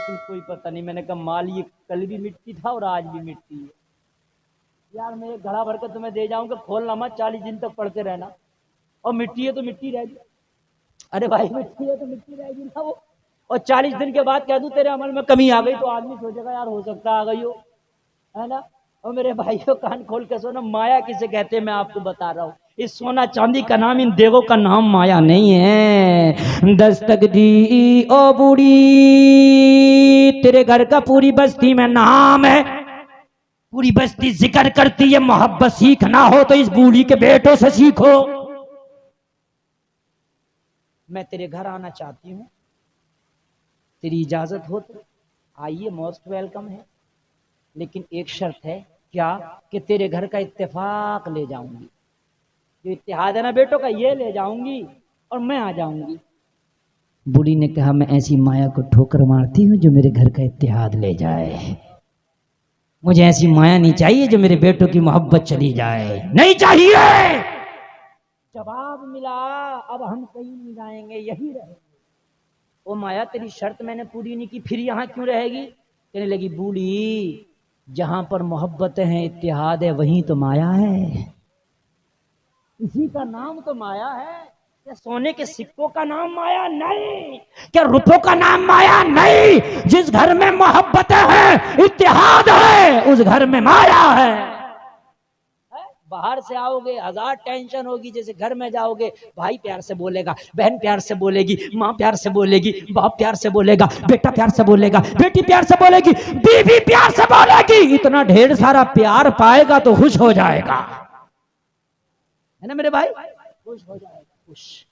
लेकिन कोई पता नहीं। मैंने कहा माल ये कल भी मिट्टी था और आज भी मिट्टी है। यार मैं एक घड़ा भर कर तुम्हें दे जाऊंगा, खोलना मत, 40 दिन तक पढ़ते रहना। और मिट्टी है तो मिट्टी रहेगी। अरे भाई मिट्टी है तो मिट्टी रहेगी ना वो। और 40 दिन के बाद कह दूं तेरे अमल में कमी आ गई तो आदमी सोचेगा यार हो सकता आ गई हो, है ना। और मेरे भाइयों कान खोल के सुनो, माया किसे कहते हैं मैं आपको बता रहा हूँ। इस सोना चांदी का नाम, इन देवों का नाम माया नहीं है। दस्तक दी ओ बूढ़ी, तेरे घर का पूरी बस्ती में नाम है, पूरी बस्ती जिक्र करती है। मोहब्बत सीखना हो तो इस बूढ़ी के बेटों से सीखो। मैं तेरे घर आना चाहती हूँ, तेरी इजाजत हो तो आइए, मोस्ट वेलकम है। लेकिन एक शर्त है। क्या? कि तेरे घर का इत्तेफाक ले जाऊंगी, जो इत्तेहाद है ना बेटों का, ये ले जाऊंगी और मैं आ जाऊंगी। बूढ़ी ने कहा मैं ऐसी माया को ठोकर मारती हूँ जो मेरे घर का इत्तेहाद ले जाए। मुझे ऐसी माया नहीं चाहिए जो मेरे बेटों की मोहब्बत चली जाए, नहीं चाहिए। जवाब मिला, अब हम कहीं नहीं जाएंगे, यही रहेंगे। ओ माया तेरी शर्त मैंने पूरी नहीं की, फिर यहाँ क्यों रहेगी? कहने लगी बूढ़ी, जहां पर मोहब्बतें हैं, इत्तेहाद है, वहीं तो माया है। इसी का नाम तो माया है। क्या सोने के सिक्कों का नाम माया नहीं? क्या रुपयों का नाम माया नहीं? जिस घर में मोहब्बतें हैं, इत्तेहाद है, उस घर में माया है। बाहर से आओगे 1000 टेंशन होगी, जैसे घर में जाओगे भाई प्यार से बोलेगा, बहन प्यार से बोलेगी, माँ प्यार से बोलेगी, बाप प्यार से बोलेगा, बेटा प्यार से बोलेगा, बेटी प्यार से बोलेगी, बीवी प्यार से बोलेगी। इतना ढेर सारा प्यार पाएगा तो खुश हो जाएगा, है ना मेरे भाई, खुश हो जाएगा, खुश।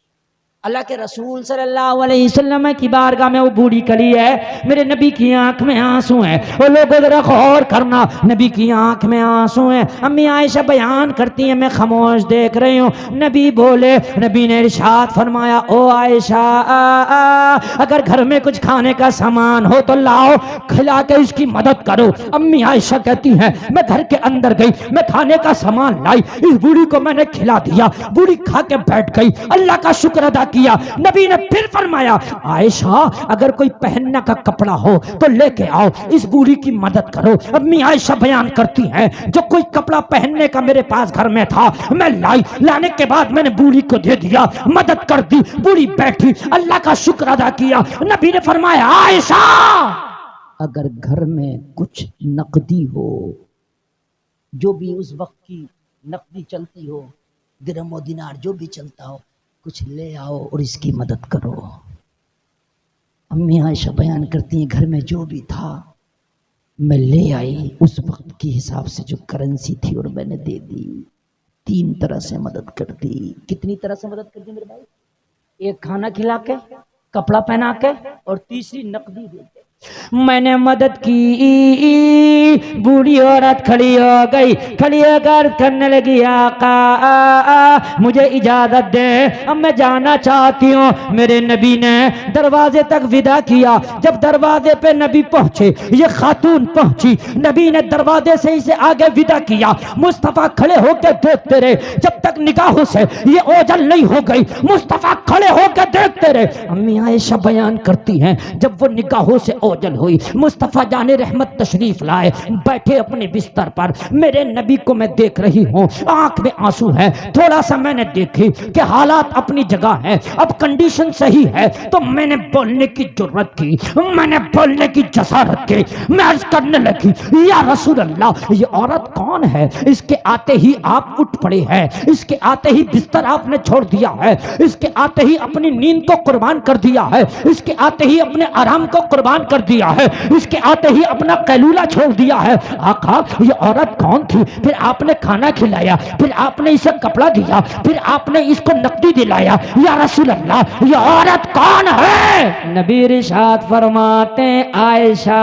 अल्लाह के रसूल सल्लल्लाहु अलैहि वसल्लम की बारगाह में वो बूढ़ी खड़ी है, मेरे नबी की आंख में आंसू हैं। वो लोगों जरा गौर करना, नबी की आंख में आंसू हैं। अम्मी आयशा बयान करती हैं, मैं खामोश देख रही हूँ। नबी बोले, नबी ने इरशाद फरमाया, ओ आयशा अगर घर में कुछ खाने का सामान हो तो लाओ, खिला के इसकी मदद करो। अम्मी आयशा कहती हैं, मैं घर के अंदर गई, मैं खाने का सामान लाई, इस बूढ़ी को मैंने खिला दिया, बूढ़ी खा के बैठ गई, अल्लाह का शुक्र अदा किया। नबी ने फिर फरमाया, आयशा अगर कोई पहनने का कपड़ा हो तो लेके आओ, इस बूढ़ी की मदद करो। अम्मी आयशा बयान करती हैं, जो कोई कपड़ा पहनने का मेरे पास घर में था मैं लाई, लाने के बाद मैंने बूढ़ी को दे दिया, मदद कर दी, बूढ़ी बैठी, अल्लाह का शुक्र अदा किया। नबी ने फरमाया, आयशा अगर घर में कुछ नकदी हो, जो भी उस वक्त की नकदी चलती हो, दिरहम और दिनार जो भी चलता हो, कुछ ले आओ और इसकी मदद करो। अम्मी आयशा बयान करती हैं, घर में जो भी था मैं ले आई, उस वक्त के हिसाब से जो करेंसी थी और मैंने दे दी। 3 तरह से मदद कर दी। कितनी तरह से मदद कर दी मेरे भाई? एक खाना खिला के, कपड़ा पहना के, और तीसरी नकदी दे के। मैंने मदद की, बूढ़ी औरत खड़ी हो गई, खड़ी होकर करने लगी, आका मुझे इजाजत दे, अब मैं जाना चाहती हूँ। मेरे नबी ने दरवाजे तक विदा किया। जब दरवाजे पे नबी पहुंचे, ये खातून पहुंची, नबी ने दरवाजे से इसे आगे विदा किया। मुस्तफा खड़े होकर देखते रहे, जब तक निगाहों से ये ओझल नहीं हो गई, मुस्तफा खड़े होकर देखते रहे। अम्मी आयशा बयान करती हैं, जब वो निगाहों से ओझल हुई, मुस्तफा जाने रहमत तशरीफ लाए, बैठे अपने बिस्तर पर। मेरे नबी को मैं देख रही हूँ, आंख में आंसू है। थोड़ा सा मैंने देखी कि हालात अपनी जगह है, अब कंडीशन सही है, तो मैंने बोलने की जुर्रत की, मैंने बोलने की जसारत की। मैं अर्ज करने लगी, या रसूल अल्लाह, ये औरत कौन है? इसके आते ही आप उठ पड़े हैं, इसके आते ही बिस्तर आपने छोड़ दिया है, इसके आते ही अपनी नींद को कुर्बान कर दिया है, इसके आते ही अपने आराम को कुर्बान कर दिया है, इसके आते ही अपना कैलूला छोड़ दिया है। आका ये औरत कौन थी? फिर आपने खाना खिलाया, फिर आपने इसे कपड़ा दिया, फिर आपने इसको नकदी दिलाया। या रसूल अल्लाह ये औरत कौन है? नबी इरशाद फरमाते, आयशा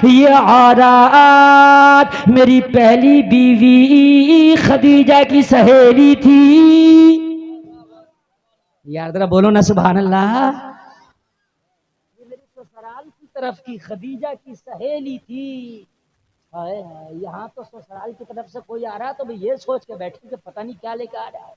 ये औरत मेरी पहली बीवी खदीजा की सहेली थी। यार जरा बोलो ना सुभान अल्लाह। ससुराल की तरफ की खदीजा की सहेली थी। हाय हाय, यहाँ तो ससुराल की तरफ से कोई आ रहा है तो भाई ये सोच के बैठे कि पता नहीं क्या लेकर आ रहा है,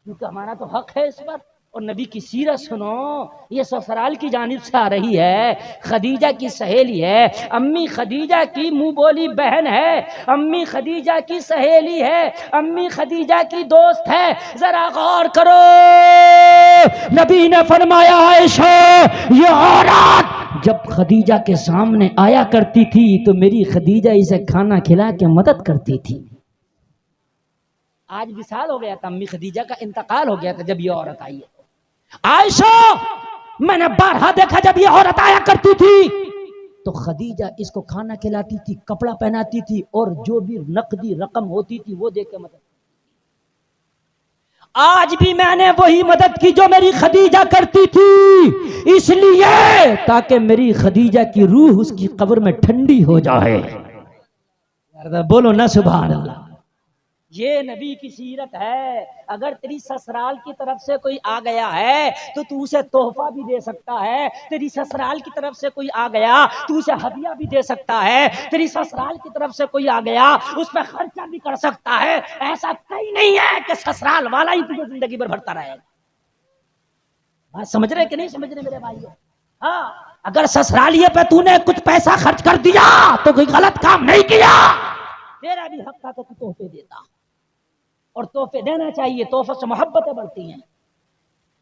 क्योंकि हमारा तो हक है इस पर। और नबी की सीरत सुनो, ये ससुराल की जानिब से आ रही है, खदीजा की सहेली है, अम्मी खदीजा की मुंह बोली बहन है, अम्मी खदीजा की सहेली है, अम्मी खदीजा की दोस्त है। जरा गौर करो, नबी ने फरमाया आयशा, ये औरत जब खदीजा के सामने आया करती थी तो मेरी खदीजा इसे खाना खिला के मदद करती थी। आज विशाल हो गया था, अम्मी खदीजा का इंतकाल हो गया था जब ये औरत आई है। आयशा, मैंने बारहा देखा जब ये औरत आया करती थी तो खदीजा इसको खाना खिलाती थी, कपड़ा पहनाती थी और जो भी नकदी रकम होती थी वो दे के मदद। आज भी मैंने वही मदद की जो मेरी खदीजा करती थी, इसलिए ताकि मेरी खदीजा की रूह उसकी कब्र में ठंडी हो जाए। बोलो ना सुभान अल्लाह। ये नबी की सीरत है। अगर तेरी ससुराल की तरफ से कोई आ गया है तो तू उसे तोहफा भी दे सकता है, तेरी ससुराल की तरफ से कोई आ गया तू उसे हदिया भी दे सकता है, तेरी ससुराल की तरफ से कोई आ गया उस पर खर्चा भी कर सकता है। ऐसा कहीं नहीं है कि ससुराल वाला ही तुझे जिंदगी भर भरता रहेगा। बात समझ रहे कि नहीं समझ रहे मेरे भाई? हाँ, अगर ससुरालिये पे तूने कुछ पैसा खर्च कर दिया तो कोई गलत काम नहीं किया, तेरा भी हक था कि तू तोहफे देता, और तोहफे देना चाहिए। तोहफे से मोहब्बतें बढ़ती हैं,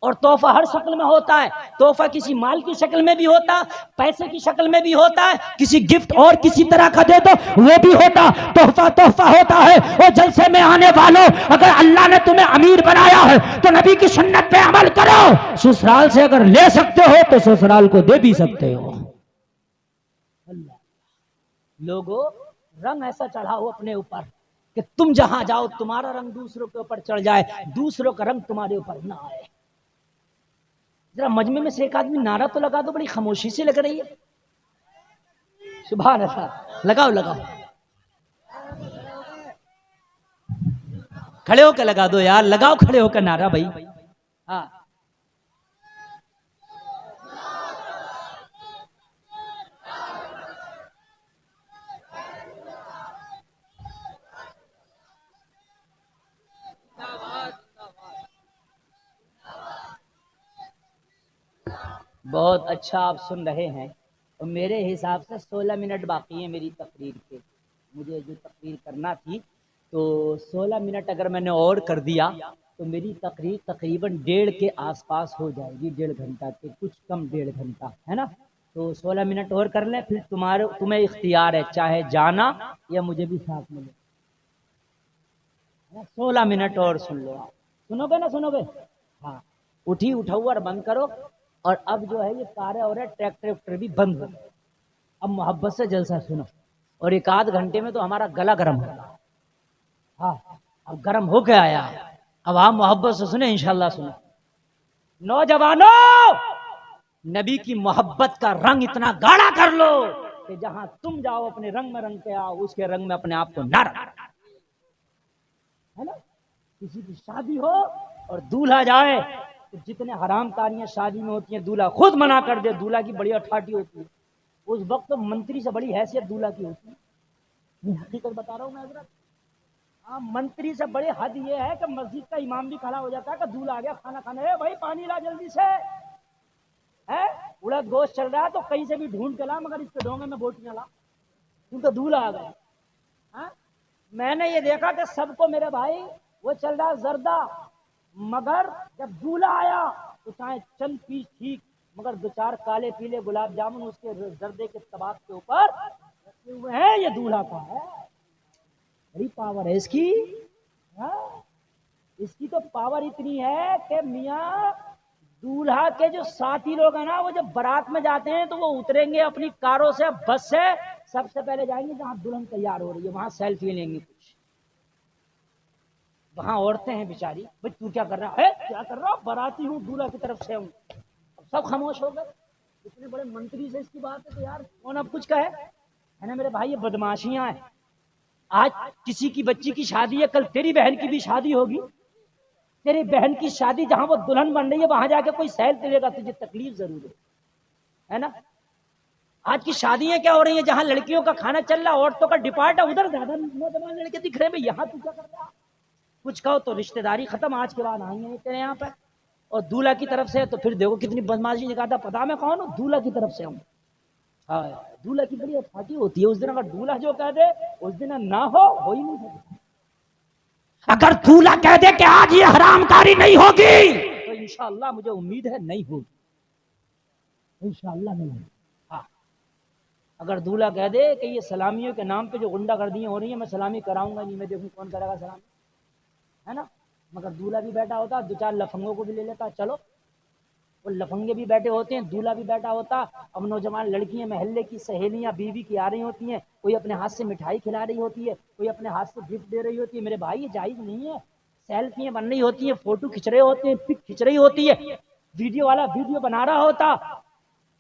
और तोहफा हर शक्ल में होता है। तोहफा किसी माल की शक्ल में भी होता, पैसे की शक्ल में भी होता है, किसी गिफ्ट और किसी तरह का दे दो वो भी होता। तोहफा तोहफा होता है। और जलसे में आने वालों, अगर अल्लाह ने तुम्हें अमीर बनाया है तो नबी की सुन्नत पे अमल करो। ससुराल से अगर ले सकते हो तो ससुराल को दे भी सकते हो। लोगों, रंग ऐसा चढ़ाओ अपने ऊपर कि तुम जहां जाओ तुम्हारा रंग दूसरों के ऊपर चढ़ जाए, दूसरों का रंग तुम्हारे ऊपर ना आए। जरा मजमे में से एक आदमी नारा तो लगा दो, बड़ी खामोशी से लग रही है। सुभान अल्लाह, लगाओ लगाओ, खड़े होकर लगा दो यार, लगाओ खड़े होकर नारा भाई। हाँ, बहुत अच्छा आप सुन रहे हैं। और मेरे हिसाब से 16 मिनट बाकी है मेरी तकरीर के। मुझे जो तकरीर करना थी तो 16 मिनट अगर मैंने और कर दिया तो मेरी तकरीर तकरीबन 1.5 के आसपास हो जाएगी, 1.5 घंटा के कुछ कम, 1.5 घंटा है ना। तो 16 मिनट और कर लें, फिर तुम्हें इख्तियार है चाहे जाना या मुझे भी साथ मिले। 16 मिनट और सुन लो आप। सुनोगे ना सुनोगे? हाँ, उठी उठाओ और बंद करो। और अब जो है ये कारें और ट्रैक्टर भी बंद हो गए। अब मोहब्बत से जलसा सुनो, और 1 आध घंटे में तो हमारा गला गर्म होगा। हाँ, अब गर्म हो के आया, अब आप मोहब्बत से सुने इंशाल्लाह। सुनो नौजवानों, नबी की मोहब्बत का रंग इतना गाढ़ा कर लो कि जहां तुम जाओ अपने रंग में रंग के आओ, उसके रंग में अपने आप को ना रंग, है ना। किसी की शादी हो और दूल्हा जाए तो जितने हराम कारियां शादी में होती हैं दूल्हा खुद मना कर दे। दूल्हा की बड़ी अठाठी होती है उस वक्त, तो मंत्री से बड़ी हैसियत दूल्हा की होती है। ये हकीकत बता रहा हूँ मैं हजरत। हाँ, मंत्री से बड़ी हद ये है कि मस्जिद का इमाम भी खड़ा हो जाता है कि दूल्हा आ गया खाना खाने, है भाई पानी ला जल्दी से, है उड़द गोश्त चल रहा है तो कहीं से भी ढूंढ के ला, मगर इसके डोंगे में बोटियां ला, क्योंकि दूल्हा आ गया। हाँ, मैंने ये देखा कि सबको मेरे भाई वो चल रहा है जर्दा, मगर जब दूल्हा आया तो चाहे चंद पीस ठीक, मगर 2-4 काले पीले गुलाब जामुन उसके जर्दे के तबाक के ऊपर रखे हुए हैं। ये दूल्हा का है, बड़ी पावर है इसकी। हाँ? इसकी तो पावर इतनी है कि मियाँ दूल्हा के जो साथी लोग हैं ना, वो जब बारात में जाते हैं तो वो उतरेंगे अपनी कारों से, बस से, सबसे पहले जाएंगे जहां दुल्हन तैयार हो रही है, वहां सेल्फी लेंगे कुछ। वहां औरतें हैं बेचारी, भाई तू क्या कर रहा है, क्या कर रहा हूँ, बाराती हूँ, दूल्हा की तरफ से हूँ। सब खामोश हो गए। इतने बड़े मंत्री से इसकी बात है तो यार कौन अब कुछ कहे, है ना मेरे भाई। ये बदमाशियां हैं। आज किसी की बच्ची की शादी है, कल तेरी बहन की भी शादी होगी। तेरी बहन की शादी जहां वो दुल्हन बन रही है वहां जाके कोई सेल्फी लेगा, तुझे तकलीफ जरूर है ना। आज की शादियां क्या हो रही है, जहां लड़कियों का खाना चल रहा, औरतों का डिपार्ट है, उधर ज्यादा नौजवान लड़के दिख रहे हैं। यहाँ तू क्या कर रहा, कुछ कहो तो रिश्तेदारी खत्म, आज के बाद आई है तेरे यहाँ पर। और दूल्हा की तरफ से है तो फिर देखो कितनी बदमाशी दिखाता, पता मैं कौन हूँ, दूल्हा की तरफ से हूँ। हाँ, दूल्हा की बड़ी फाटी होती है उस दिन, अगर दूल्हा जो कह दे उस दिन ना हो ही नहीं सकता। अगर दूल्हा कह दे कि आज ये हरामकारी नहीं होगी तो इंशाअल्लाह मुझे उम्मीद है नहीं होगी, इंशाअल्लाह नहीं होगी। हाँ, अगर दूल्हा कह दे कि ये सलामियों के नाम पे जो गुंडागर्दियां हो रही है मैं सलामी कराऊंगा नहीं, मैं देखूं कौन करेगा सलामी, है ना। मगर दूल्हा भी बैठा होता, दो चार लफंगों को भी ले लेता, चलो वो लफंगे भी बैठे होते हैं, दूल्हा भी बैठा होता। अब नौजवान लड़कियां महल्ले की सहेलियां बीवी की आ रही होती हैं, कोई अपने हाथ से मिठाई खिला रही होती है, कोई अपने हाथ से गिफ्ट दे रही होती है। मेरे भाई ये जायज नहीं है, सेल्फियां बन रही होती हैं, फोटो खिंच रहे होते हैं, पिक खिंच रही होती है, वीडियो वाला वीडियो बना रहा होता,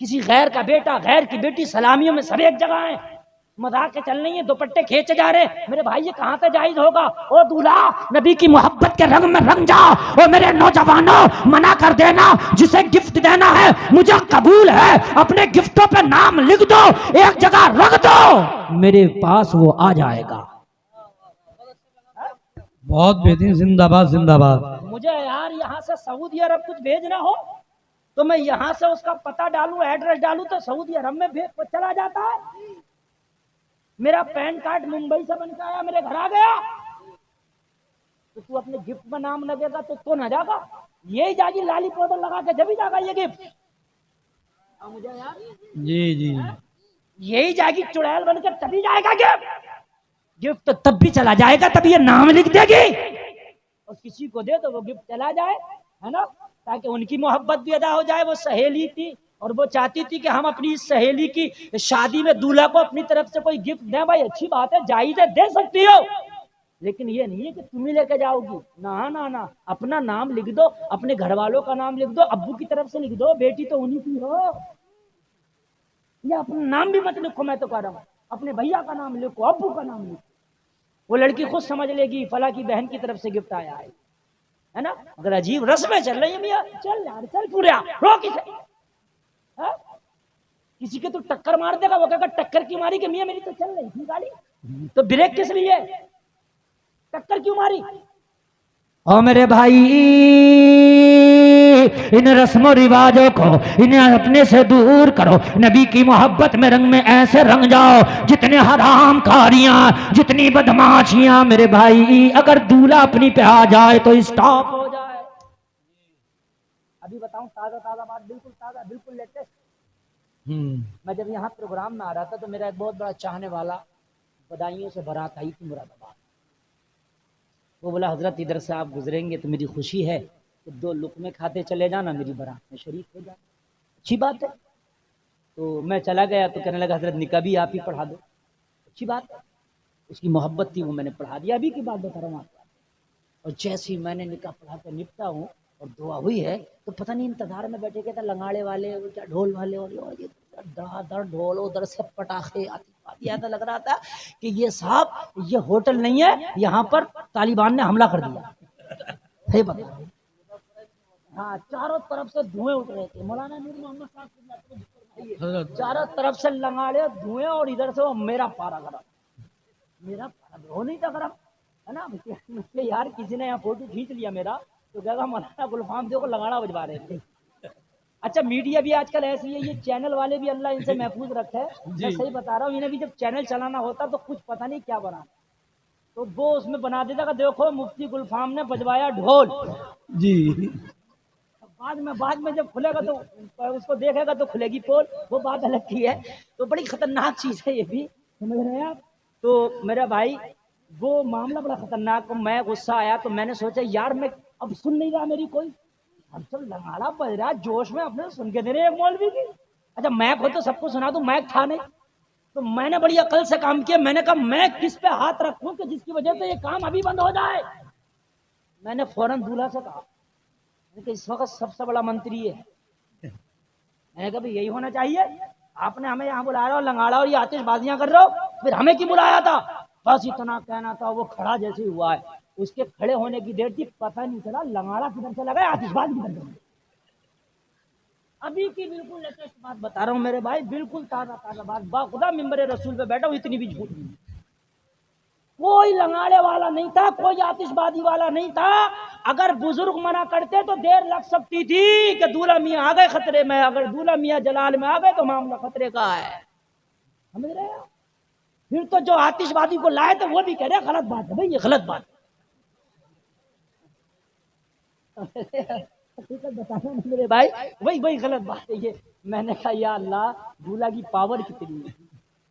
किसी गैर का बेटा गैर की बेटी सलामियों में सब एक जगह है, मजाक के चल रही है, दुपट्टे खींचे जा रहे। मेरे भाई ये कहां से जायज होगा। ओ दूल्हा, नबी की मोहब्बत के रंग में रंग जाओ। और मेरे नौजवानों, मना कर देना, जिसे गिफ्ट देना है मुझे कबूल है, अपने गिफ्टों पे नाम लिख दो, एक जगह रख दो, मेरे पास वो आ जाएगा। बहुत बेहतरीन, जिंदाबाद जिंदाबाद। मुझे यार यहाँ से सऊदी अरब कुछ भेजना हो तो मैं यहाँ से उसका पता डालूं, एड्रेस डालूं तो सऊदी अरब में भेज चला जाता है। मेरा पैन कार्ड मुंबई से बनकर आया, मेरे घर आ गया, तो तू अपने गिफ्ट में नाम लगेगा तो ना जागा, यही जागी लाली पाउडर लगा के जब ही जागा ये गिफ्ट। मुझे यार जी जी, यही जागी चुड़ैल बनकर तभी जाएगा गिफ्ट, गिफ्ट तो तब भी चला जाएगा, तभी ये नाम लिख देगी और किसी को दे तो वो गिफ्ट चला जाए, है ना, ताकि उनकी मोहब्बत भी अदा हो जाए। वो सहेली थी और वो चाहती थी कि हम अपनी इस सहेली की शादी में दूल्हा को अपनी तरफ से कोई गिफ्ट दें। भाई अच्छी बात है, जायज है, दे सकती हो, लेकिन ये नहीं है कि तुम ही लेके जाओगी। ना ना ना, अपना नाम लिख दो, अपने घर वालों का नाम लिख दो, अब्बू की तरफ से लिख दो, बेटी तो उन्हीं की हो। या अपना नाम भी मत लिखो, मैं तो कह रहा हूँ अपने भैया का नाम लिखो, अब्बू का नाम लिखो, वो लड़की खुद समझ लेगी फला की बहन की तरफ से गिफ्ट आया है ना। अगर अजीब रस्में चल रही है मियाँ, चल यार चल पूरे रो किसे, किसी के तो टक्कर मार देगा, वो कहेगा टक्कर क्यों मारी, कि मियाँ मेरी तो चल रही थी गाड़ी, तो ब्रेक किस लिए, टक्कर क्यों मारी। ओ मेरे भाई, इन रस्मों रिवाजों को इन्हें अपने से दूर करो, नबी की मोहब्बत में रंग में ऐसे रंग जाओ जितने हराम कारियां, जितनी बदमाशियां, मेरे भाई अगर दूल्हा अपनी पे आ जाए तो स्टॉप हो जाए। अभी बताऊं ताजा ताजा बात, बिल्कुल ताजा, बिल्कुल लेटेस्ट। मैं जब यहाँ प्रोग्राम में आ रहा था तो मेरा एक बहुत बड़ा चाहने वाला बधाइयों से बारात आई थी मुरादाबाद। वो बोला हजरत इधर से आप गुजरेंगे तो मेरी खुशी है तो 2 लुकमे खाते चले जाना, मेरी बारात में शरीक हो जाना, अच्छी बात है। तो मैं चला गया तो कहने लगा हजरत निकाह भी आप ही पढ़ा दो, अच्छी बात है, उसकी मोहब्बत थी वो मैंने पढ़ा दिया। अभी की बात बता रहा हूँ आपको। और जैसे ही मैंने निकाह पढ़ा कर निपटा हूँ और दुआ हुई है तो पता नहीं इंतजार में बैठे, कहता लंगाड़े वाले वो क्या ढोल वाले और ये दर ढोल, उधर से पटाखे आती, ऐसा लग रहा था कि ये साहब ये होटल नहीं है, यहाँ पर तालिबान ने हमला कर दिया है, बता। हाँ, चारों तरफ से धुएं उठ रहे थे, मौलाना नूर मोहम्मद साहब चारों तरफ से लंगाड़े धुएं, और इधर से वो मेरा पारा गरम, मेरा पारा हो नहीं था गरम, है ना। मुझसे यार किसी ने यहाँ फोटो खींच लिया मेरा तो कहेगा मौलाना गुलफाम देखो लगाड़ा बजवा रहे थे। अच्छा, मीडिया भी आजकल ऐसी है, ये चैनल वाले भी अल्लाह इनसे महफूज रखे है, मैं सही बता रहा हूँ। इन्हें भी जब चैनल चलाना होता तो कुछ पता नहीं क्या बना, तो वो उसमें बना देता कि देखो मुफ्ती गुलफाम ने बजवाया ढोल जी। बाद में जब खुलेगा तो उसको देखेगा तो खुलेगी पोल, वो बात अलग की है। तो बड़ी खतरनाक चीज है ये भी, समझ रहे हैं आप। तो मेरा भाई वो मामला बड़ा खतरनाक, मैं गुस्सा आया तो मैंने सोचा यार मैं अब सुन नहीं रहा मेरी कोई, अब सब लंगाड़ा बज रहा जोश में, अपने सुन के दे रहे एक मौलवी की। अच्छा मैक हो तो सबको सुना दूं, मैक था नहीं, तो मैंने बड़ी अकल से काम किया। मैंने कहा मैं किस पे हाथ रखूं कि जिसकी वजह से ये काम अभी बंद हो जाए। मैंने फौरन दूल्हा से कहा कि इस वक्त सबसे बड़ा मंत्री है, मैंने कहा यही होना चाहिए, आपने हमें यहाँ बुलाया और लंगाड़ा और ये आतिशबाजियां कर रहे हो, फिर हमें क्यों बुलाया था। बस इतना कहना था, वो खड़ा जैसे हुआ है, उसके खड़े होने की देर थी, पता नहीं चला लंगाड़ा किधर से लगा, आतिशबाज किधर से। अभी की बिल्कुल लेटेस्ट बात बता रहा हूँ मेरे भाई, बिल्कुल ताजा ताजा बात, बाखुदा मिंबर रसूल पे बैठा हूँ, इतनी भी झूठ नहीं। कोई लंगाड़े वाला नहीं था, कोई आतिशबाजी वाला नहीं था। अगर बुजुर्ग मना करते तो देर लग सकती थी कि दूल्हा मियाँ आ गए खतरे में। अगर दूल्हा मियाँ जलाल में आ गए तो मामला खतरे का है, समझ रहे हो? फिर तो जो आतिशबाजी को लाए थे वो भी कह रहे गलत बात है भाई, ये गलत बात है। बताना मेरे भाई, वही गलत बात है ये। मैंने कहा या अल्लाह, दूल्हा की पावर कितनी है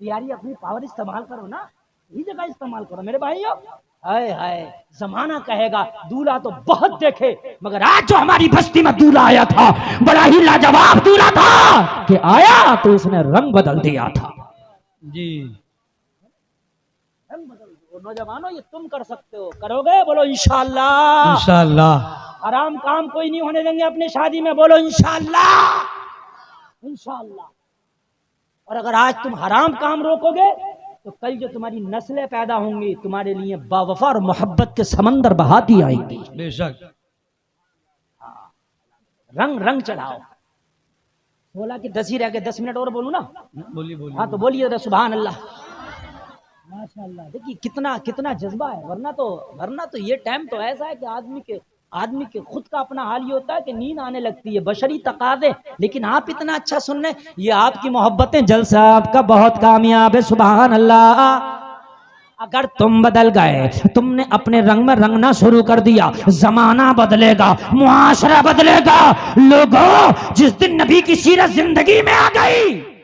यारी, अपनी पावर इस्तेमाल करो ना, ये जगह इस्तेमाल करो मेरे भाइयों। हाय हाय, जमाना कहेगा दूल्हा तो बहुत देखे, मगर आज जो हमारी बस्ती में दूल्हा आया था बड़ा ही लाजवाब दूल्हा था कि आया तो उसने रंग बदल दिया था। जी रंग बदल दो नौजवानों, ये तुम कर सकते हो, करोगे? बोलो इंशाअल्लाह। इंशाअल्लाह। हराम काम कोई नहीं होने देंगे अपनी शादी में, बोलो इंशाअल्लाह। इंशाअल्लाह। और अगर आज तुम हराम काम रोकोगे तो कल जो तुम्हारी नस्लें पैदा होंगी तुम्हारे लिए बावफा और मोहब्बत के समंदर बहाती आएंगी। बेशक। रंग रंग चढ़ाओ। बोला कि 10 ही रह गए, 10 मिनट और बोलूं ना? बोलिए बोलिए। हाँ तो बोलिए सुभान अल्लाह। माशाअल्लाह, देखिए कितना कितना जज्बा है। वरना तो ये टाइम तो ऐसा है कि आदमी के खुद का अपना हाल ये होता है कि नींद आने लगती है, बशरी तकाज़े। लेकिन आप इतना अच्छा सुन रहे, ये आपकी मोहब्बतें, जलसा आपका बहुत कामयाब है, सुभान अल्लाह। अगर तुम बदल गए, तुमने अपने रंग में रंगना शुरू कर दिया, जमाना बदलेगा, मुआशरा बदलेगा। लोगों, जिस दिन नबी की सीरत जिंदगी में आ गई